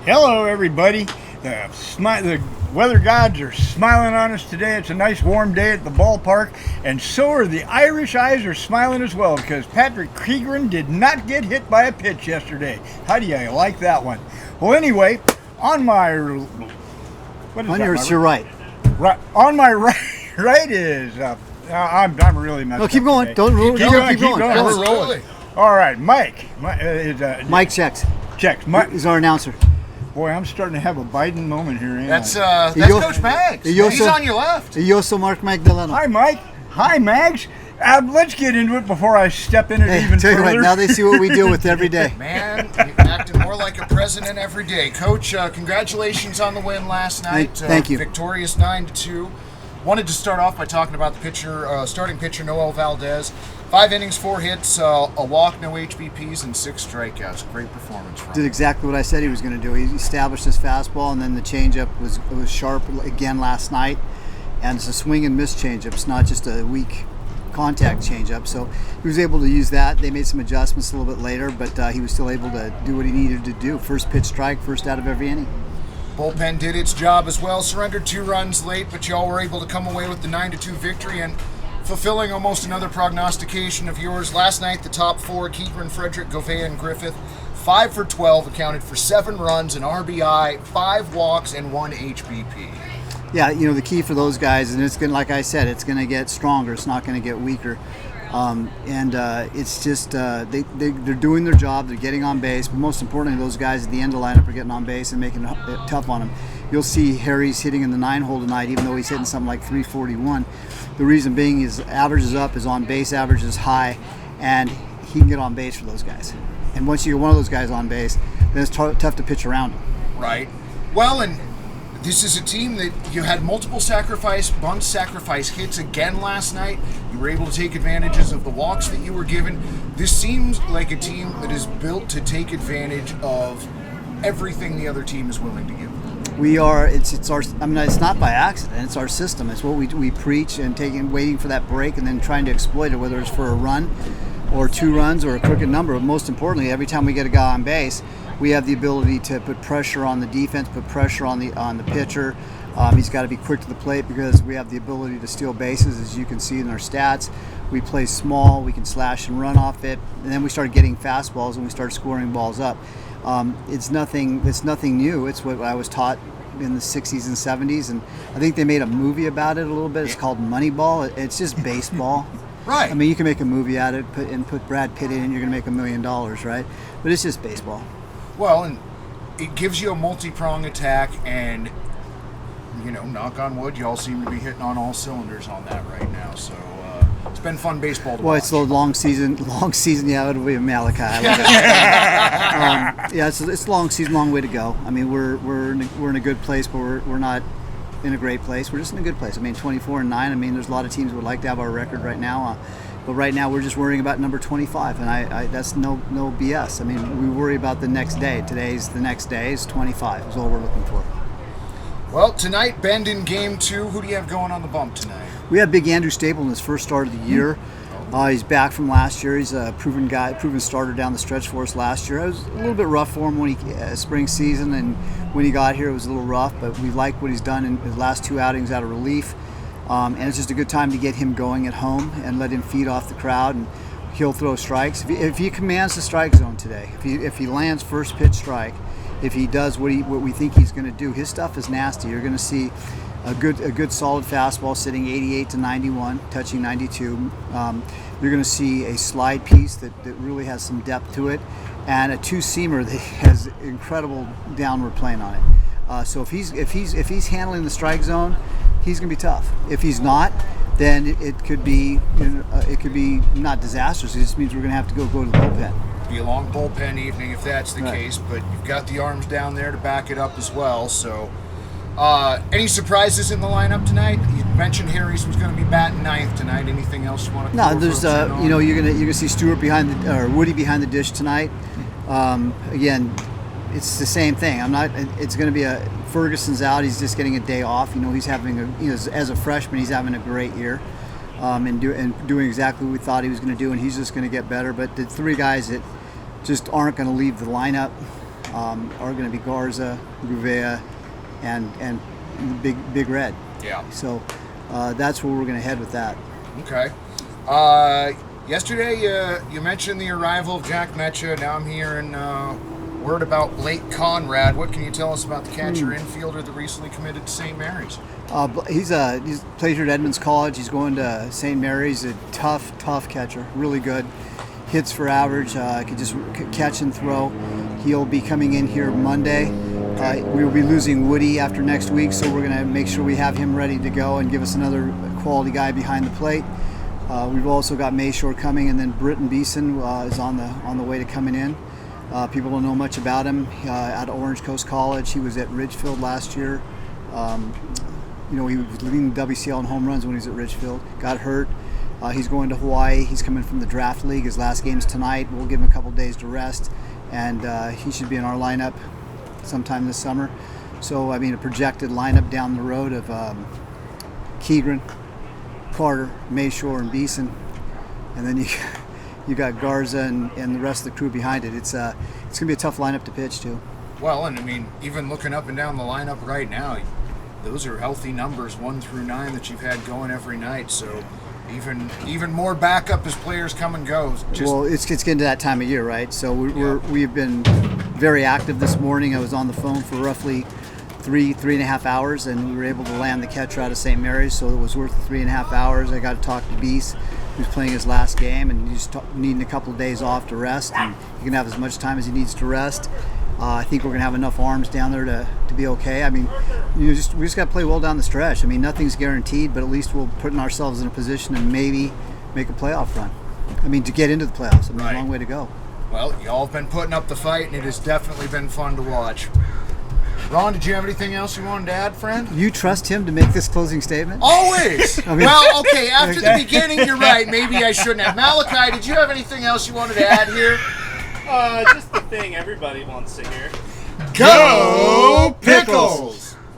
Hello, everybody. The weather gods are smiling on us today. It's a nice warm day at the ballpark, and so are the Irish eyes are smiling as well because Patrick Keegren did not get hit by a pitch yesterday. How do you like that one? Well, anyway, on my what is on that, yours, you're right. Right on my right is I'm really messed up. No, keep going. Today. Don't rule. Keep going. We're rolling. All right, Mike. Mike Chexx. Checks. Mike is our announcer. Boy, I'm starting to have a Biden moment here. That's Coach Mags. He's on your left. Also Mark Magdelano. Hi, Mike. Hi, Mags. Let's get into it before I step in it even tell further. You what, now they see what we deal with every day. Man, you're acting more like a president every day. Coach, congratulations on the win last night. Thank you. Victorious 9-2. Wanted to start off by talking about the pitcher, starting pitcher Noel Valdez. 5 innings, 4 hits, a walk, no HBPs, and 6 strikeouts. Great performance from him. Did exactly what I said he was going to do. He established his fastball, and then the changeup was sharp again last night. And it's a swing and miss changeup. It's not just a weak contact changeup. So he was able to use that. They made some adjustments a little bit later, but he was still able to do what he needed to do. First pitch strike, first out of every inning. Bullpen did its job as well. Surrendered 2 runs late, but y'all were able to come away with the 9-2 victory and fulfilling almost another prognostication of yours. Last night, the top 4, Keegren, Frederick, Govea, and Griffith, 5 for 12, accounted for 7 runs, an RBI, 5 walks, and 1 HBP. Yeah, the key for those guys, and it's going, like I said, it's going to get stronger. It's not going to get weaker. It's just they're doing their job. They're getting on base, but most importantly, those guys at the end of the lineup are getting on base and making it tough on them. You'll see Harry's hitting in the 9-hole tonight, even though he's hitting something like 341. The reason being his average is up, his on-base average is high, and he can get on base for those guys. And once you get one of those guys on base, then it's tough to pitch around him. Right. Well, and this is a team that you had multiple bunt sacrifice hits again last night. You were able to take advantages of the walks that you were given. This seems like a team that is built to take advantage of everything the other team is willing to give. We are. It's our. I mean, it's not by accident. It's our system. It's what we preach and waiting for that break and then trying to exploit it, whether it's for a run, or 2 runs, or a crooked number. But most importantly, every time we get a guy on base, we have the ability to put pressure on the defense, put pressure on the pitcher. He's got to be quick to the plate because we have the ability to steal bases, as you can see in our stats. We play small. We can slash and run off it, and then we started getting fastballs and we started scoring balls up. It's nothing new. It's what I was taught in the 60s and 70s, and I think they made a movie about it a little bit. It's called Moneyball. It's just baseball. Right. I mean, you can make a movie out of it and put Brad Pitt in, and you're going to make $1 million, right? But it's just baseball. Well, and it gives you a multi-prong attack, and knock on wood, y'all seem to be hitting on all cylinders on that right now. So it's been fun baseball to watch. Well, it's the long season. Yeah, it'll be Malachi. I like it. It's a long season, long way to go. I mean, we're in a good place, but we're not in a great place. We're just in a good place. I mean, 24-9. I mean, there's a lot of teams that would like to have our record right now. But right now, we're just worrying about number 25, and I that's no BS. I mean, we worry about the next day. Today's the next day. Is 25 is all we're looking for. Well, tonight, Bend in Game 2. Who do you have going on the bump tonight? We have Big Andrew Stable in his first start of the year. He's back from last year. He's a proven starter down the stretch for us last year. It was a little bit rough for him when spring season, and when he got here, it was a little rough. But we like what he's done in his last 2 outings out of relief. And it's just a good time to get him going at home and let him feed off the crowd, and he'll throw strikes. If he commands the strike zone today, if he lands first pitch strike, if he does what we think he's going to do, his stuff is nasty. You're going to see a good solid fastball sitting 88 to 91, touching 92. You're going to see a slide piece that really has some depth to it, and a 2-seamer that has incredible downward plane on it. So if he's handling the strike zone, he's going to be tough. If he's not, then it could be not disastrous. It just means we're going to have to go to the bullpen. Be a long bullpen evening if that's the case, but you've got the arms down there to back it up as well. So, any surprises in the lineup tonight? You mentioned Harry's was going to be batting 9th tonight. Anything else you want to? No, there's you're gonna see Stewart Woody behind the dish tonight. Again, it's the same thing. It's going to be Ferguson's out. He's just getting a day off. He's having as a freshman, he's having a great year. And doing exactly what we thought he was going to do, and he's just going to get better. But the 3 guys that just aren't going to leave the lineup, are going to be Garza, Gouveia, and Big Red. Yeah. So that's where we're going to head with that. Okay. Yesterday, you mentioned the arrival of Jack Mecha. Now I'm hearing word about Blake Conrad. What can you tell us about the catcher infielder that recently committed to St. Mary's? He's plays here at Edmonds College. He's going to St. Mary's. A tough catcher, really good. Hits for average. Can just catch and throw. He'll be coming in here Monday. We'll be losing Woody after next week, so we're going to make sure we have him ready to go and give us another quality guy behind the plate. We've also got Mayshore coming, and then Britton Beeson is on the way to coming in. People don't know much about him. Out of Orange Coast College, he was at Ridgefield last year. He was leading the WCL in home runs when he was at Ridgefield. Got hurt. He's going to Hawaii. He's coming from the draft league. His last game's tonight. We'll give him a couple days to rest, and he should be in our lineup sometime this summer. So, I mean, a projected lineup down the road of Keegren, Carter, Mayshore, and Beeson, and then you got Garza and the rest of the crew behind it. It's going to be a tough lineup to pitch to. Well, and I mean, even looking up and down the lineup right now, those are healthy numbers, 1 through 9, that you've had going every night. So even more backup as players come and go. Well, it's getting to that time of year, right? So we've been very active this morning. I was on the phone for roughly three and a half hours, and we were able to land the catcher out of St. Mary's, so it was worth the 3.5 hours. I got to talk to Beast, who's playing his last game, and he's needing a couple of days off to rest, and he can have as much time as he needs to rest. I think we're going to have enough arms down there to be okay. I mean, we just got to play well down the stretch. I mean, nothing's guaranteed, but at least we're putting ourselves in a position to maybe make a playoff run. I mean, to get into the playoffs. I mean, Right. a long way to go. Well, y'all have been putting up the fight, and it has definitely been fun to watch. Ron, did you have anything else you wanted to add, friend? You trust him to make this closing statement? Always. I mean- Well, okay, after the beginning, you're right. Maybe I shouldn't have. Malachi, did you have anything else you wanted to add here? Just the thing everybody wants to hear. Go Pickles!